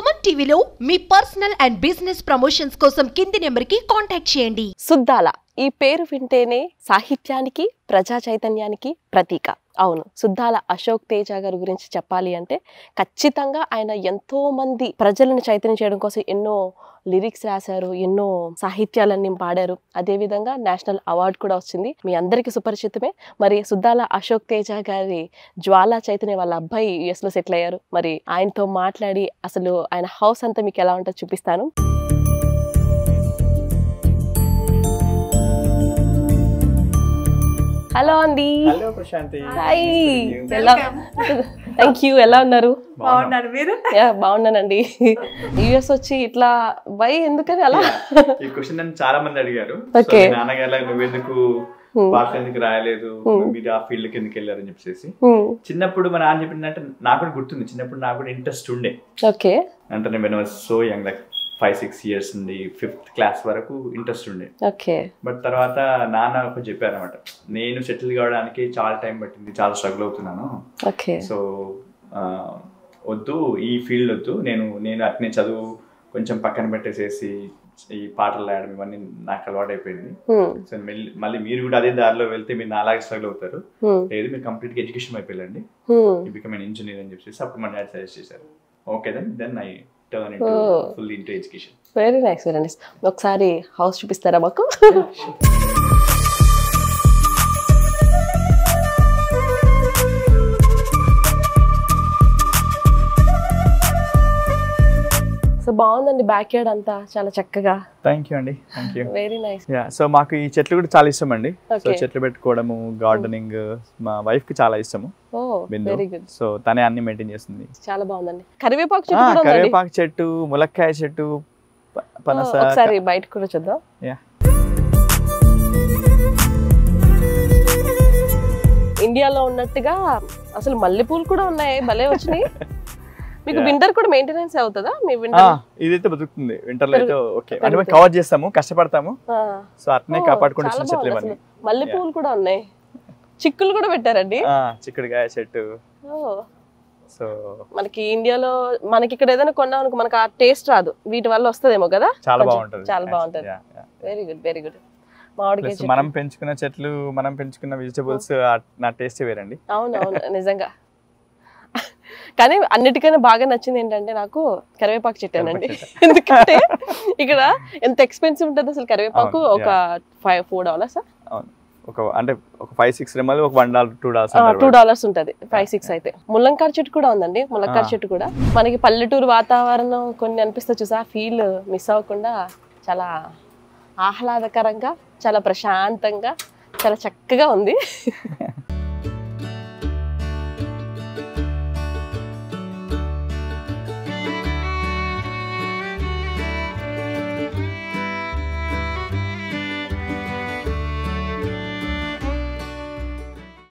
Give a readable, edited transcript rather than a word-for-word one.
సుమన్ టీవీలో మీ personal and business promotions కోసం కింది నెంబర్కి కాంటాక్ట్ చేయండి. సుద్దాల ఈ పేరు వింటేనే సాహిత్యానికి ప్రజా చైతన్యానికి ప్రతీక. అవును, సుద్దాల అశోక్ తేజ గారి గురించి చెప్పాలి అంటే ఖచ్చితంగా ఆయన ఎంతో మంది ప్రజలను చైతన్యం చేయడం కోసం ఎన్నో లిరిక్స్ రాశారు, ఎన్నో సాహిత్యాలన్నీ పాడారు. అదేవిధంగా నేషనల్ అవార్డు కూడా వచ్చింది, మీ అందరికీ సుపరిచితమే. మరి సుద్దాల అశోక్ తేజ గారి జ్వాలా చైతన్య వాళ్ళ అబ్బాయి యుఎస్ లో సెటిల్ అయ్యారు. మరి ఆయనతో మాట్లాడి అసలు ఆయన హౌస్ అంతా మీకు ఎలా ఉంటుందో చూపిస్తాను. హలో అండి. Hello Prashanthi. Hi. Thank you. ఎలా ఉన్నారు? బాగున్నారు మీరు? బాగున్నానండి. యుఎస్ వచ్చి ఇట్లా వై ఎందుకని అలా ఈ క్వశ్చన్ నన్ను చాలా మంది అడిగారు. నాన్నగారు నువ్వెందుకు పాటలు ఎందుకు రాయలేదు, మీరు ఆ ఫీల్డ్ కి ఎందుకు వెళ్ళారని చెప్పేసి. చిన్నప్పుడు మా నాన్న చెప్పిందంటే నాకు కూడా గుర్తుంది, చిన్నప్పుడు నాకు కూడా ఇంట్రెస్ట్ ఉండే. ఓకే. అంటే నేను సో యంగ్, లైక్ 5-6 years నుండి 5th class వరకు ఇంట్రెస్ట్ ఉండే. ఓకే. బట్ తర్వాత నాన్న ఒక చెప్పారు అనమాట, నేను సెటిల్ కావడానికి చాలా టైం పట్టింది, చాలా స్ట్రగుల్ అవుతున్నాను. ఓకే. సో వద్దు, ఈ ఫీల్డ్ వద్దు, నేను అట్నే చదువు కొంచెం పక్కన పెట్టేసేసి ఈ పాటలు రాయడం ఇవన్నీ నాకు అలవాటు అయిపోయింది. సో మళ్ళీ మీరు కూడా అదే దారిలో వెళ్తే మీరు నాలాగే స్ట్రగుల్ అవుతారు, లేదు మీరు కంప్లీట్ గా ఎడ్యుకేషన్ వైపు వెళ్ళండి, యూ బికమ్ ఎన్ ఇంజనీర్ అని చెప్పేసి అప్పుడు మా డాడీ సజెస్ట్ చేశారు. Okay, then I turn into full into education. Very nice, very nice. ఒకసారి హౌస్ చూపిస్తారా మాకు? సో బాగుందండి, బ్యాక్ యార్డ్ అంతా చాలా చక్కగా. థ్యాంక్ యూ అండి. Thank you. Very nice. Yeah, so మాకు ఈ చెట్లు కూడా చాలా ఇష్టం అండి. సో చెట్లు పెట్టుకోవడము, గార్డెనింగ్ మా వైఫ్ కి చాలా ఇష్టము. Very good. సో తనే అన్ని మెయింటైన్ చేస్తుంది. చాలా బాగుందండి. కరివేపాకు చెట్టు కూడా ఉంది. కరివేపాకు చెట్టు, ములక్కాయ చెట్టు, పనస. ఒకసారి బయట కూడా చూద్దాం. యా. ఇండియాలో ఉన్నట్టుగా అసలు మల్లెపూలు కూడా ఉన్నాయి, భలే వచ్చినాయి. మీకు వింటర్ కూడా మెయింటెనెన్స్ అవుతుందా? మీ వింటర్ ఇదైతే బతుకుతుంది, వింటర్ లో అయితే ఓకే. అంటే మేము కవర్ చేస్తాము, కష్టపడతాము. సో అట్నే కాపాడుకుంటూ చెట్లు ఇవన్నీ. మల్లెపూలు కూడా ఉన్నాయి, చిక్కులు కూడా పెట్టారండి. చిక్కుడుకాయ చెట్టు. సో మనకి ఇండియాలో మనకి ఇక్కడ ఏదైనా కొన్నాం అనుకో మనకి ఆ టేస్ట్ రాదు, వీటి వల్ల వస్తుందేమో కదా. చాలా బాగుంటుంది, చాలా బాగుంటుంది. Very good, very good. మామిడికాయ మనం పెంచుకున్న చెట్లు, మనం పెంచుకున్న వెజిటబుల్స్ నా టేస్ట్ వేరండి. అవును అవును, నిజంగా. కానీ అన్నిటికన్నా బాగా నచ్చింది ఏంటంటే నాకు కరివేపాకు చెట్టేనండి. ఎందుకంటే ఇక్కడ ఎంత ఎక్స్పెన్సివ్ ఉంటుంది అసలు కరివేపాకు. ఒక $4. అంటే ఒక 5-6 రెమ్మలు ఒక $1 $2 ఉంటుంది. 5-6 అయితే. ముల్లంకాడ చెట్టు కూడా ఉందండి. ములక్కాడ చెట్టు కూడా మనకి పల్లెటూరు వాతావరణం కొన్ని అనిపిస్తే చూసా, ఫీల్ మిస్ అవ్వకుండా చాలా ఆహ్లాదకరంగా, చాలా ప్రశాంతంగా, చాలా చక్కగా ఉంది.